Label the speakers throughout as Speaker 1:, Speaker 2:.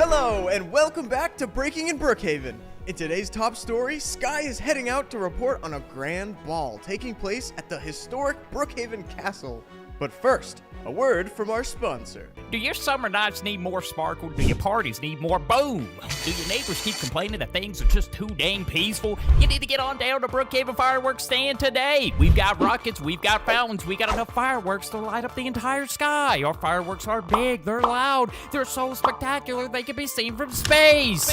Speaker 1: Hello, and welcome back to Breaking in Brookhaven. In today's top story, Sky is heading out to report on a grand ball taking place at the historic Brookhaven Castle. But first, a word from our sponsor.
Speaker 2: Do your summer nights need more sparkle? Do your parties need more boom? Do your neighbors keep complaining that things are just too dang peaceful? You need to get on down to Brookhaven Fireworks Stand today. We've got rockets, we've got fountains, we got enough fireworks to light up the entire sky. Our fireworks are big, they're loud, they're so spectacular they can be seen from space.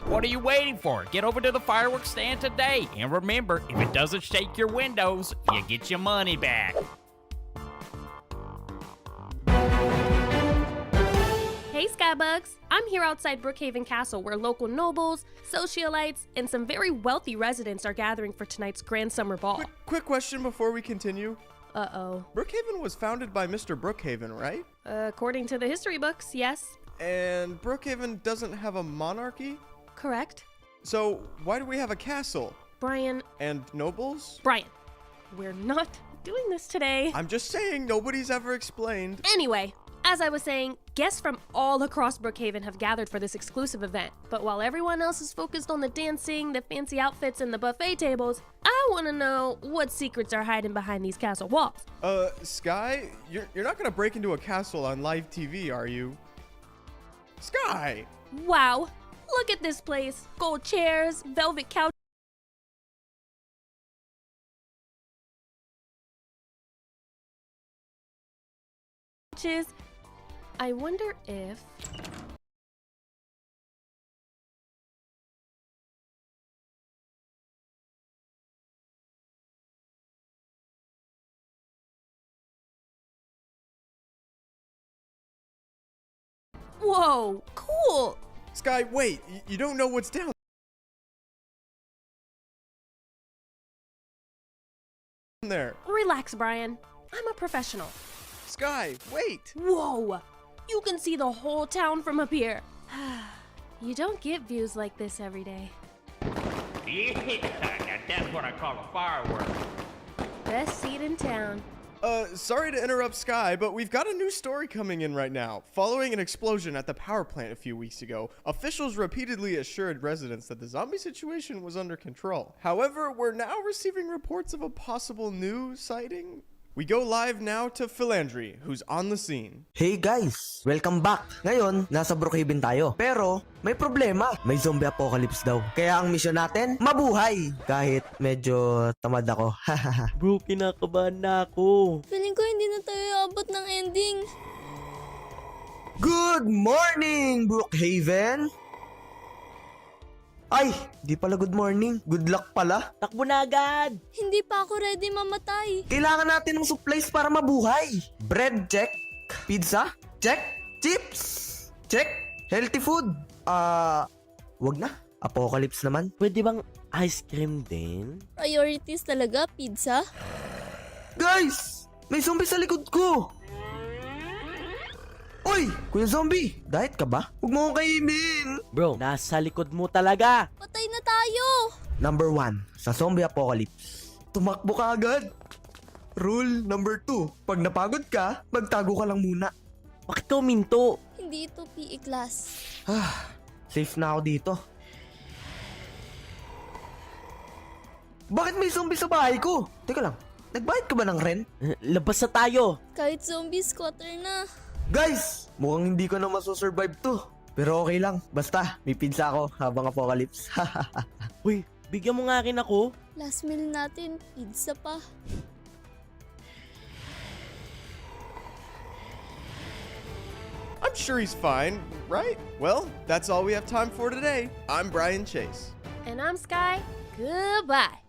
Speaker 2: What are you waiting for? Get over to the fireworks stand today. And remember, if it doesn't shake your windows, you get your money back.
Speaker 3: Hey Skybugs! I'm here outside Brookhaven Castle where local nobles, socialites, and some very wealthy residents are gathering for tonight's grand summer ball.
Speaker 1: Quick question before we continue.
Speaker 3: Uh-oh.
Speaker 1: Brookhaven was founded by Mr. Brookhaven, right?
Speaker 3: According to the history books, yes.
Speaker 1: And Brookhaven doesn't have a monarchy?
Speaker 3: Correct.
Speaker 1: So why do we have a castle?
Speaker 3: Brian.
Speaker 1: And nobles?
Speaker 3: Brian, we're not doing this today.
Speaker 1: I'm just saying, nobody's ever explained.
Speaker 3: Anyway, as I was saying, guests from all across Brookhaven have gathered for this exclusive event. But while everyone else is focused on the dancing, the fancy outfits, and the buffet tables, I want to know what secrets are hiding behind these castle walls.
Speaker 1: Sky, you're not gonna break into a castle on live TV, are you? Sky!
Speaker 3: Wow, look at this place. Gold chairs, velvet couches. I wonder if... Whoa, cool!
Speaker 1: Sky, wait, you don't know what's down there.
Speaker 3: Relax, Brian. I'm a professional.
Speaker 1: Sky, wait!
Speaker 3: Whoa! You can see the whole town from up here. You don't get views like this every day.
Speaker 2: Yeah, now that's what I call a firework.
Speaker 3: Best seat in town.
Speaker 1: Sorry to interrupt Sky, but we've got a new story coming in right now. Following an explosion at the power plant a few weeks ago, officials repeatedly assured residents that the zombie situation was under control. However, we're now receiving reports of a possible new sighting. We go live now to Philandry, who's on the scene.
Speaker 4: Hey guys! Welcome back! Ngayon, nasa Brookhaven tayo. Pero, may problema. May zombie apocalypse daw. Kaya ang mission natin, mabuhay! Kahit medyo tamad ako. Bro, kinakabahan na ako.
Speaker 5: Feeling ko hindi na tayo abot ng ending.
Speaker 4: Good morning, Brookhaven! Ay, di pala good morning. Good luck pala. Takbo na agad.
Speaker 5: Hindi pa ako ready mamatay.
Speaker 4: Kailangan natin ng supplies para mabuhay. Bread, check. Pizza, check. Chips, check. Healthy food. Wag na. Apocalypse naman.
Speaker 6: Pwede bang ice cream din?
Speaker 5: Priorities talaga, pizza?
Speaker 4: Guys! May zombie sa likod ko! Uy! Kuya Zombie! Diet ka ba? Huwag mo akong kainin!
Speaker 6: Bro, nasa likod mo talaga!
Speaker 5: Patay na tayo!
Speaker 4: Number 1, sa zombie apocalypse. Tumakbo ka agad! Rule number 2, pag napagod ka, magtago ka lang muna.
Speaker 6: Bakit ka uminto?
Speaker 5: Hindi ito PE class.
Speaker 4: Safe na ako dito. Bakit may zombie sa bahay ko? Teka lang, nagbayad ka ba ng rent?
Speaker 6: Labas na tayo!
Speaker 5: Kahit zombie squatter na.
Speaker 4: Guys! Mukhang hindi ko na masosurvive to. Pero okay lang, basta may pizza ako habang apocalypse.
Speaker 6: Uy, bigyan mo nga akin ako.
Speaker 5: Last meal natin, pizza pa.
Speaker 1: I'm sure he's fine, right? Well, that's all we have time for today. I'm Brian Chase.
Speaker 3: And I'm Sky. Goodbye.